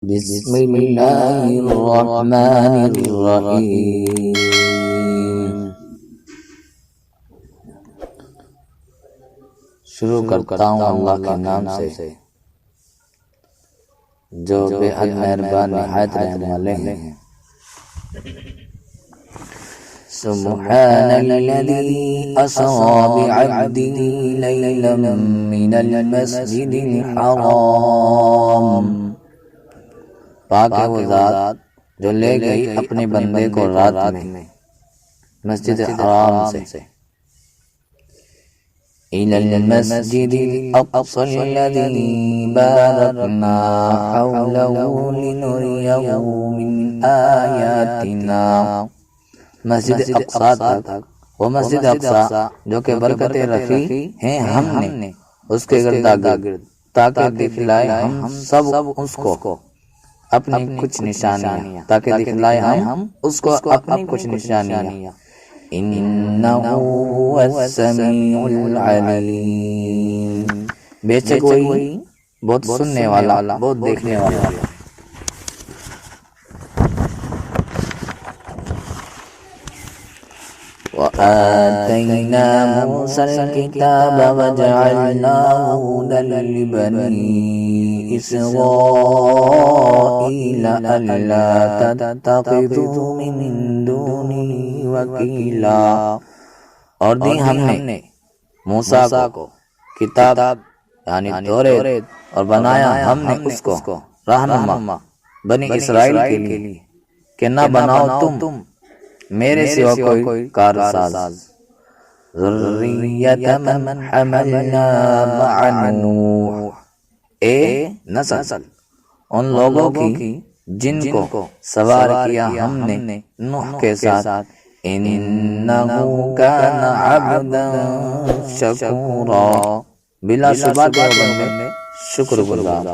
بسم اللہ الرحمن الرحیم۔ شروع کرتا ہوں اللہ کے نام سے جو بے حد مہربان نہایت رحم والے ہیں۔ سبحان الذی اسری بعبدہ لیلا من المسجد الحرام۔ پاک ہے وہ ذات جو لے گئی اپنے بندے کو رات میں مسجد حرام سے الی المسجد الاقصی الذی بارکنا حولہ لنریہ من آیاتنا۔ مسجد اقصی تک، وہ مسجد اقصی جو کہ برکتیں رکھی ہیں ہم نے اس کے گرد گرد، تاکہ دکھلائے ہم سب اس کو اپنی کچھ نشانیاں، تاکہ دکھلائے ہم اس کو اپنی کچھ نشانیاں۔ انہ هو السمیع العلیم۔ بے شک وہی بہت سننے والا، بہت دیکھنے والا۔ وآتينا موسى الكتاب وجعلناه هدى لبني إسرائيل ألا تتخذوا من دوني وكيلا۔ اور دی ہم نے موسیٰ کو کتاب یعنی توریت، اور بنایا ہم نے اس کو رہنما بنی اسرائیل کے لیے کہ نہ بناؤ تم میرے سوا کوئی کارساز۔ ذریۃ من حملنا مع نوح، اے نسل ان لوگوں کی جن کو سوار کیا ہم نے نوح کے ساتھ۔ انہ کان عبدا شکورا، بلا شبہ وہ بندے شکر گزار۔